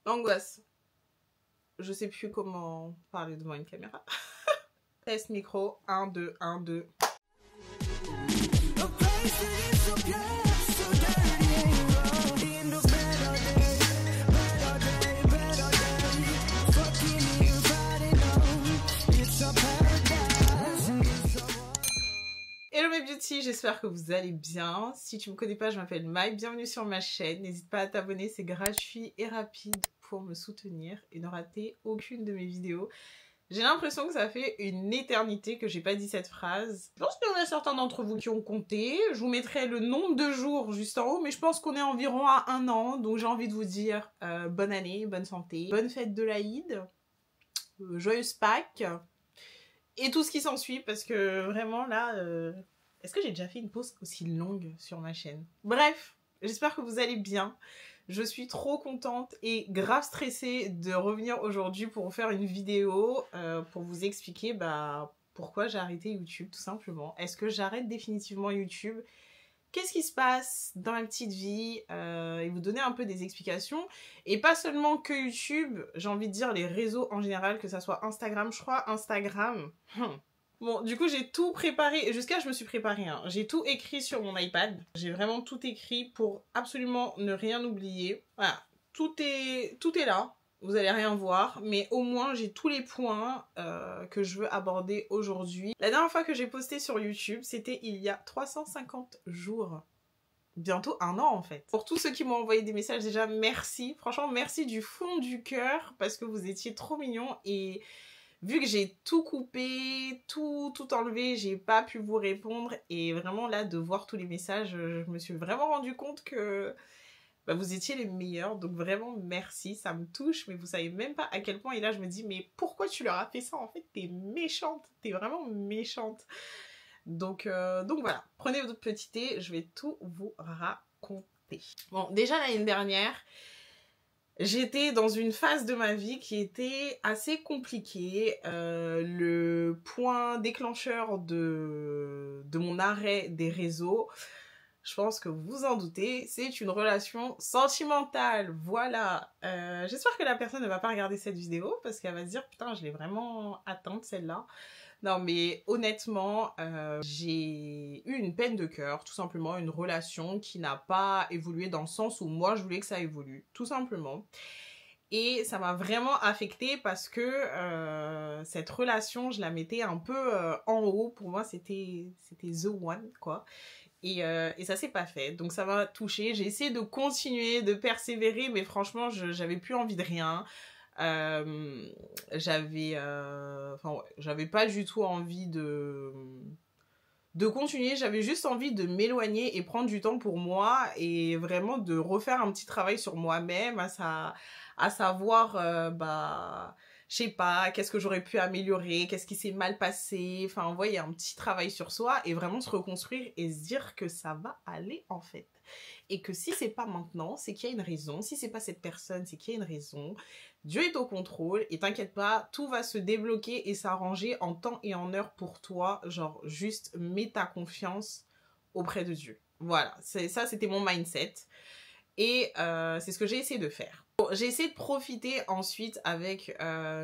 L'angoisse. Je sais plus comment parler devant une caméra. Test micro. 1, 2, 1, 2. Hello mes beauty, j'espère que vous allez bien. Si tu me connais pas, je m'appelle Maï, bienvenue sur ma chaîne. N'hésite pas à t'abonner, c'est gratuit et rapide pour me soutenir et ne rater aucune de mes vidéos. J'ai l'impression que ça fait une éternité que j'ai pas dit cette phrase. Je pense qu'il y en a certains d'entre vous qui ont compté. Je vous mettrai le nombre de jours juste en haut, mais je pense qu'on est environ à 1 an. Donc j'ai envie de vous dire bonne année, bonne santé, bonne fête de l'Aïd, joyeuse Pâques et tout ce qui s'ensuit parce que vraiment là... Est-ce que j'ai déjà fait une pause aussi longue sur ma chaîne? Bref, j'espère que vous allez bien. Je suis trop contente et grave stressée de revenir aujourd'hui pour vous faire une vidéo pour vous expliquer pourquoi j'ai arrêté YouTube tout simplement. Est-ce que j'arrête définitivement YouTube? Qu'est-ce qui se passe dans ma petite vie et vous donner un peu des explications. Et pas seulement que YouTube, j'ai envie de dire les réseaux en général, que ça soit Instagram, je crois Instagram. Bon, du coup, j'ai tout préparé. Jusqu'à je me suis préparée. Hein. J'ai tout écrit sur mon iPad. J'ai vraiment tout écrit pour absolument ne rien oublier. Voilà, tout est là. Vous allez rien voir. Mais au moins, j'ai tous les points que je veux aborder aujourd'hui. La dernière fois que j'ai posté sur YouTube, c'était il y a 350 jours. Bientôt 1 an en fait. Pour tous ceux qui m'ont envoyé des messages, déjà, merci. Franchement, merci du fond du cœur parce que vous étiez trop mignons et... Vu que j'ai tout coupé, tout enlevé, j'ai pas pu vous répondre. Et vraiment là, de voir tous les messages, je me suis vraiment rendu compte que vous étiez les meilleurs. Donc vraiment, merci, ça me touche. Mais vous savez même pas à quel point. Et là, je me dis, mais pourquoi tu leur as fait ça? En fait, t'es méchante. T'es vraiment méchante. Donc voilà, prenez votre petit thé, je vais tout vous raconter. Bon, déjà l'année dernière... J'étais dans une phase de ma vie qui était assez compliquée. Le point déclencheur de mon arrêt des réseaux, je pense que vous vous en doutez, c'est une relation sentimentale. Voilà. J'espère que la personne ne va pas regarder cette vidéo parce qu'elle va se dire « Putain, je l'ai vraiment atteinte celle-là ». Non mais honnêtement, j'ai eu une peine de cœur, tout simplement, une relation qui n'a pas évolué dans le sens où moi je voulais que ça évolue, tout simplement. Et ça m'a vraiment affectée parce que cette relation, je la mettais un peu en haut. Pour moi, c'était the one, quoi. Et ça s'est pas fait. Donc ça m'a touchée. J'ai essayé de continuer, de persévérer, mais franchement, j'avais plus envie de rien. J'avais pas du tout envie de continuer, j'avais juste envie de m'éloigner et prendre du temps pour moi et vraiment de refaire un petit travail sur moi-même, à savoir je sais pas, qu'est-ce que j'aurais pu améliorer, qu'est-ce qui s'est mal passé, enfin vous voyez, un petit travail sur soi et vraiment se reconstruire et se dire que ça va aller en fait. Et que si c'est pas maintenant, c'est qu'il y a une raison. Si c'est pas cette personne, c'est qu'il y a une raison. Dieu est au contrôle et t'inquiète pas, tout va se débloquer et s'arranger en temps et en heure pour toi. Genre, juste mets ta confiance auprès de Dieu. Voilà, ça c'était mon mindset. Et c'est ce que j'ai essayé de faire. Bon, j'ai essayé de profiter ensuite avec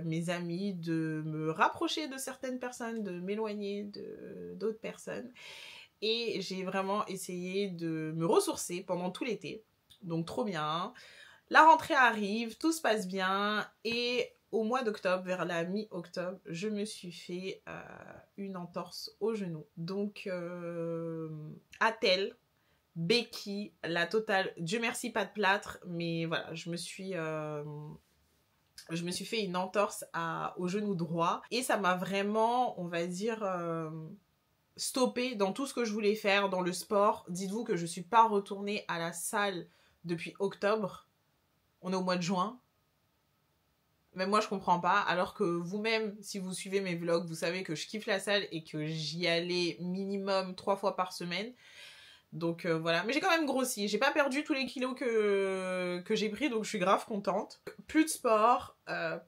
mes amis, de me rapprocher de certaines personnes, de m'éloigner d'autres personnes. Et j'ai vraiment essayé de me ressourcer pendant tout l'été. Donc trop bien. La rentrée arrive, tout se passe bien. Et au mois d'octobre, vers la mi-octobre, je me suis fait une entorse au genou. Donc, attelle, béquille, la totale. Dieu merci, pas de plâtre. Mais voilà, je me suis fait une entorse au genou droit. Et ça m'a vraiment, on va dire... stoppé dans tout ce que je voulais faire, dans le sport. Dites-vous que je suis pas retournée à la salle depuis octobre. On est au mois de juin. Même moi, je comprends pas. Alors que vous-même, si vous suivez mes vlogs, vous savez que je kiffe la salle et que j'y allais minimum 3 fois par semaine. Donc voilà, mais j'ai quand même grossi, j'ai pas perdu tous les kilos que j'ai pris, donc je suis grave contente. Plus de sport,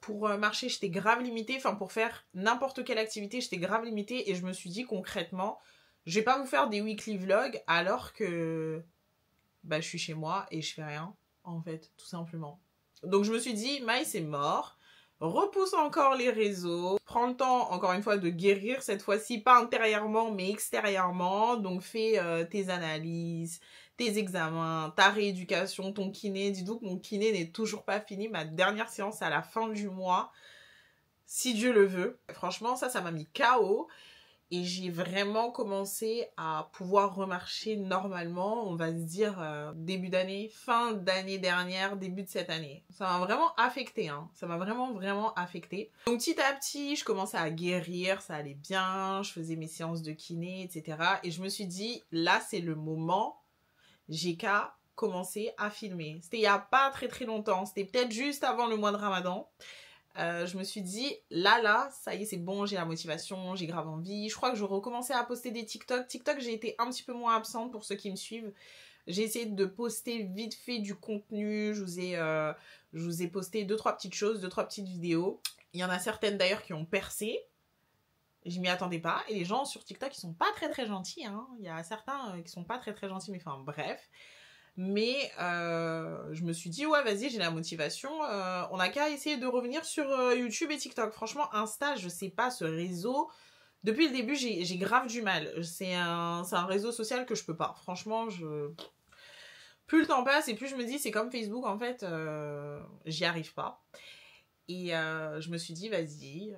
pour marcher j'étais grave limitée, enfin pour faire n'importe quelle activité j'étais grave limitée et je me suis dit concrètement, je vais pas vous faire des weekly vlogs alors que je suis chez moi et je fais rien, en fait, tout simplement. Donc je me suis dit, Maï, c'est mort. Repousse encore les réseaux. Prends le temps, encore une fois, de guérir cette fois-ci, pas intérieurement, mais extérieurement. Donc fais tes analyses, tes examens, ta rééducation, ton kiné. Dis-vous que mon kiné n'est toujours pas fini. Ma dernière séance est à la fin du mois, si Dieu le veut. Franchement, ça m'a mis KO. Et j'ai vraiment commencé à pouvoir remarcher normalement, on va se dire début d'année, fin d'année dernière, début de cette année. Ça m'a vraiment affecté, hein. Ça m'a vraiment affecté. Donc petit à petit, je commençais à guérir, ça allait bien, je faisais mes séances de kiné, etc. Et je me suis dit, là c'est le moment, j'ai qu'à commencer à filmer. C'était il n'y a pas très longtemps, c'était peut-être juste avant le mois de Ramadan. Je me suis dit, là, ça y est, c'est bon, j'ai la motivation, j'ai grave envie. Je crois que je recommençais à poster des TikTok. TikTok, j'ai été un petit peu moins absente pour ceux qui me suivent. J'ai essayé de poster vite fait du contenu. Je vous ai posté 2-3 petites choses, 2-3 petites vidéos. Il y en a certaines d'ailleurs qui ont percé. Je m'y attendais pas. Et les gens sur TikTok, ils sont pas très gentils, hein. Il y a certains qui sont pas très gentils, mais enfin, bref. Mais je me suis dit, ouais, vas-y, j'ai la motivation. On n'a qu'à essayer de revenir sur YouTube et TikTok. Franchement, Insta, je sais pas, ce réseau, depuis le début, j'ai grave du mal. C'est un réseau social que je peux pas. Franchement, plus le temps passe et plus je me dis, c'est comme Facebook, en fait, j'y arrive pas. Et je me suis dit, vas-y,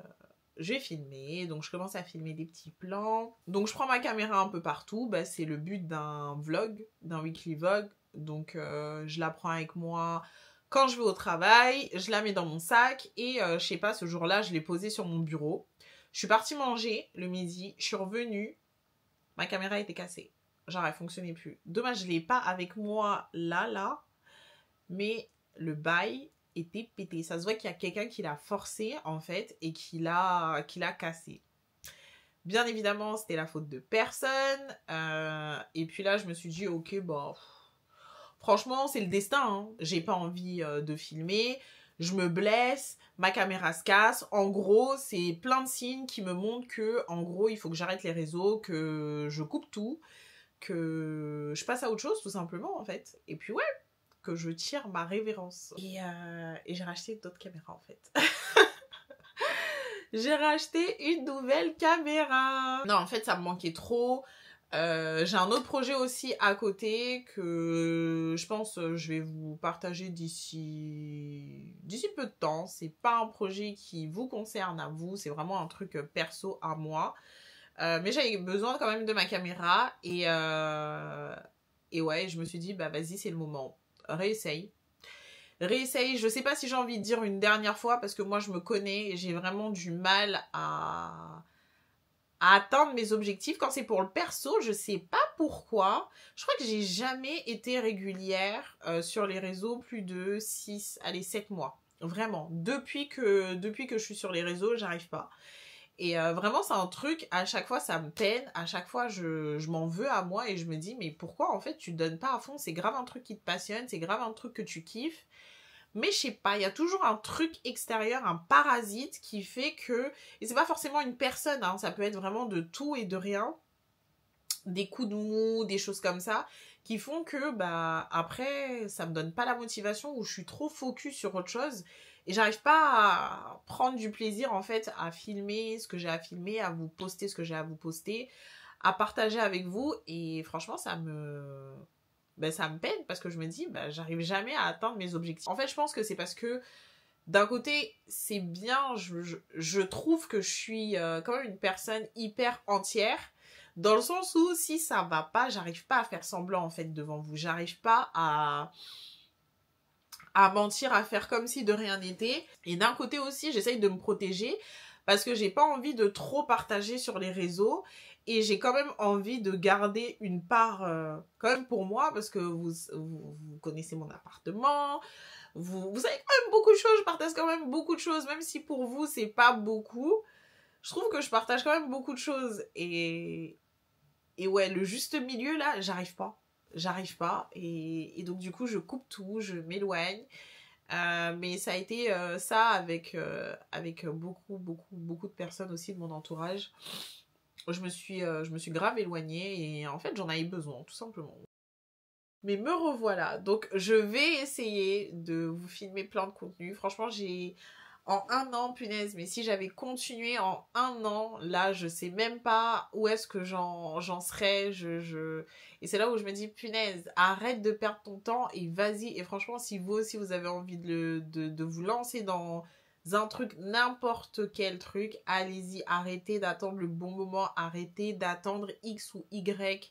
je vais filmer. Donc, je commence à filmer des petits plans. Donc, je prends ma caméra un peu partout. Bah, c'est le but d'un vlog, d'un weekly vlog. Donc, je la prends avec moi quand je vais au travail. Je la mets dans mon sac. Et je sais pas, ce jour-là, je l'ai posée sur mon bureau. Je suis partie manger le midi. Je suis revenue. Ma caméra était cassée. Genre, elle fonctionnait plus. Dommage, je l'ai pas avec moi là. Mais le bail était pété. Ça se voit qu'il y a quelqu'un qui l'a forcé, en fait, et qui l'a cassé. Bien évidemment, c'était la faute de personne. Et puis là, je me suis dit, ok, bah... Franchement, c'est le destin, hein. J'ai pas envie de filmer. Je me blesse, ma caméra se casse. En gros, c'est plein de signes qui me montrent que, en gros, il faut que j'arrête les réseaux, que je coupe tout, que je passe à autre chose, tout simplement, en fait. Et puis ouais, que je tire ma révérence. Et j'ai racheté d'autres caméras, en fait. J'ai racheté une nouvelle caméra. Non, en fait, ça me manquait trop. J'ai un autre projet aussi à côté que je pense je vais vous partager d'ici peu de temps. C'est pas un projet qui vous concerne à vous, c'est vraiment un truc perso à moi. Mais j'avais besoin quand même de ma caméra et ouais, je me suis dit bah vas-y, c'est le moment. Réessaye. Je sais pas si j'ai envie de dire une dernière fois parce que moi je me connais et j'ai vraiment du mal à atteindre mes objectifs. Quand c'est pour le perso, je sais pas pourquoi. Je crois que j'ai jamais été régulière sur les réseaux plus de 6, allez 7 mois. Vraiment. Depuis que je suis sur les réseaux, j'arrive pas. Et vraiment, c'est un truc, à chaque fois, ça me peine. À chaque fois, je m'en veux à moi et je me dis, mais pourquoi en fait tu te donnes pas à fond? C'est grave un truc qui te passionne, c'est grave un truc que tu kiffes. Mais je sais pas, il y a toujours un truc extérieur, un parasite qui fait que... Et c'est pas forcément une personne, hein, ça peut être vraiment de tout et de rien. Des coups de mou, des choses comme ça, qui font que, bah, après, ça me donne pas la motivation ou je suis trop focus sur autre chose. Et j'arrive pas à prendre du plaisir, en fait, à filmer ce que j'ai à filmer, à vous poster ce que j'ai à vous poster, à partager avec vous. Et franchement, ça me peine parce que je me dis, bah, j'arrive jamais à atteindre mes objectifs. En fait, je pense que c'est parce que d'un côté, c'est bien, je trouve que je suis quand même une personne hyper entière, dans le sens où si ça va pas, j'arrive pas à faire semblant en fait devant vous. J'arrive pas à mentir, à faire comme si de rien n'était. Et d'un côté aussi, j'essaye de me protéger parce que j'ai pas envie de trop partager sur les réseaux. Et j'ai quand même envie de garder une part quand même pour moi parce que vous connaissez mon appartement, vous savez quand même beaucoup de choses, je partage quand même beaucoup de choses, même si pour vous c'est pas beaucoup. Je trouve que je partage quand même beaucoup de choses et ouais, le juste milieu là, j'arrive pas. J'arrive pas et donc du coup je coupe tout, je m'éloigne. Mais ça a été ça avec beaucoup de personnes aussi de mon entourage. Je me suis grave éloignée et en fait j'en avais besoin tout simplement. Mais me revoilà. Donc, je vais essayer de vous filmer plein de contenu. Franchement, en un an, punaise, mais si j'avais continué en un an, là, je sais même pas où est-ce que j'en serais. Et c'est là où je me dis, punaise, arrête de perdre ton temps et vas-y. Et franchement, si vous aussi, vous avez envie de vous lancer dans un truc, n'importe quel truc, allez-y, arrêtez d'attendre le bon moment, arrêtez d'attendre X ou Y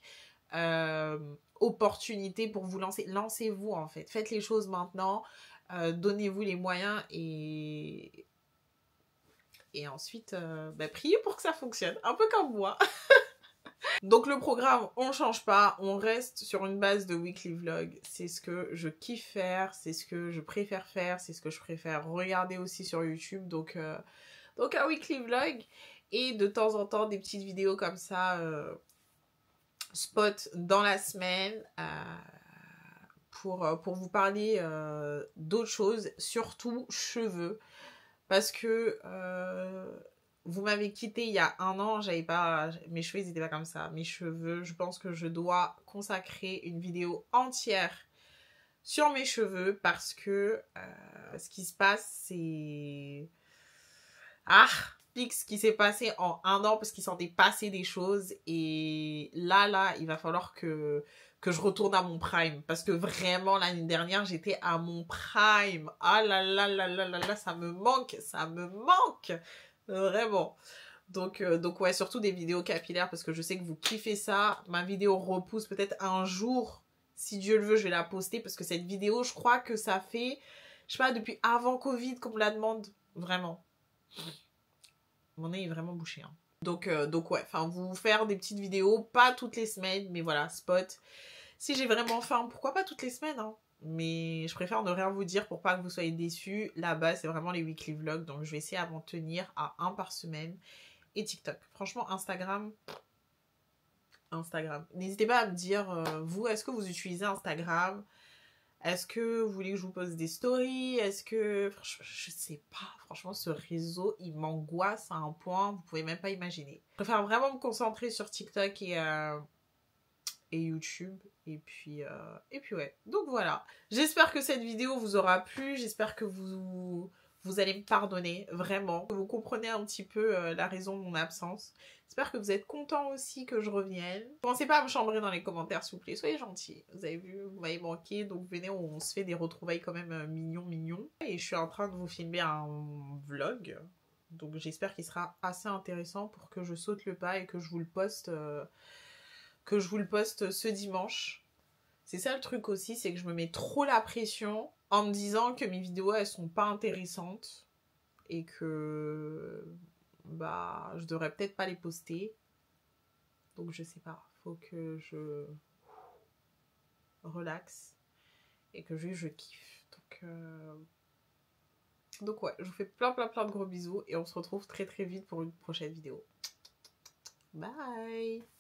opportunité pour vous lancer. Lancez-vous en fait. Faites les choses maintenant. Donnez-vous les moyens et ensuite, priez pour que ça fonctionne. Un peu comme moi. Donc le programme, on change pas. On reste sur une base de weekly vlog. C'est ce que je kiffe faire. C'est ce que je préfère faire. C'est ce que je préfère regarder aussi sur YouTube. Donc un weekly vlog. Et de temps en temps, des petites vidéos comme ça... spot dans la semaine pour vous parler d'autres choses, surtout cheveux, parce que vous m'avez quitté il y a un an, mes cheveux ils étaient pas comme ça. Mes cheveux, je pense que je dois consacrer une vidéo entière sur mes cheveux parce que ce qui se passe c'est... ce qui s'est passé en un an parce qu'il s'en est passé des choses et là, il va falloir que je retourne à mon prime parce que vraiment l'année dernière, j'étais à mon prime. Ah là là là là là là, ça me manque, vraiment. Donc ouais, surtout des vidéos capillaires parce que je sais que vous kiffez ça. Ma vidéo repousse peut-être un jour, si Dieu le veut, je vais la poster parce que cette vidéo, je crois que ça fait, je sais pas, depuis avant Covid qu'on me la demande, vraiment. Mon nez est vraiment bouché. Hein. Donc ouais, enfin, vous faire des petites vidéos, pas toutes les semaines, mais voilà, spot. Si j'ai vraiment faim, pourquoi pas toutes les semaines, hein. Mais je préfère ne rien vous dire pour pas que vous soyez déçus. Là-bas, c'est vraiment les weekly vlogs, donc je vais essayer à m'en tenir à un par semaine. Et TikTok. Franchement, Instagram. N'hésitez pas à me dire, vous, est-ce que vous utilisez Instagram ? Est-ce que vous voulez que je vous pose des stories? Est-ce que... Je sais pas. Franchement, ce réseau, il m'angoisse à un point, vous pouvez même pas imaginer. Je préfère vraiment me concentrer sur TikTok et YouTube. Et puis ouais. Donc voilà. J'espère que cette vidéo vous aura plu. J'espère que vous allez me pardonner, vraiment. Que vous comprenez un petit peu la raison de mon absence. J'espère que vous êtes contents aussi que je revienne. Pensez pas à me chambrer dans les commentaires, s'il vous plaît. Soyez gentils. Vous avez vu, vous m'avez manqué. Donc venez, on se fait des retrouvailles quand même mignons. Et je suis en train de vous filmer un vlog. Donc j'espère qu'il sera assez intéressant pour que je saute le pas et que je vous le poste... ce dimanche. C'est ça le truc aussi, c'est que je me mets trop la pression en me disant que mes vidéos elles sont pas intéressantes et que je devrais peut-être pas les poster. Donc je sais pas, faut que je relaxe et que je kiffe. Donc ouais, je vous fais plein de gros bisous et on se retrouve très vite pour une prochaine vidéo. Bye.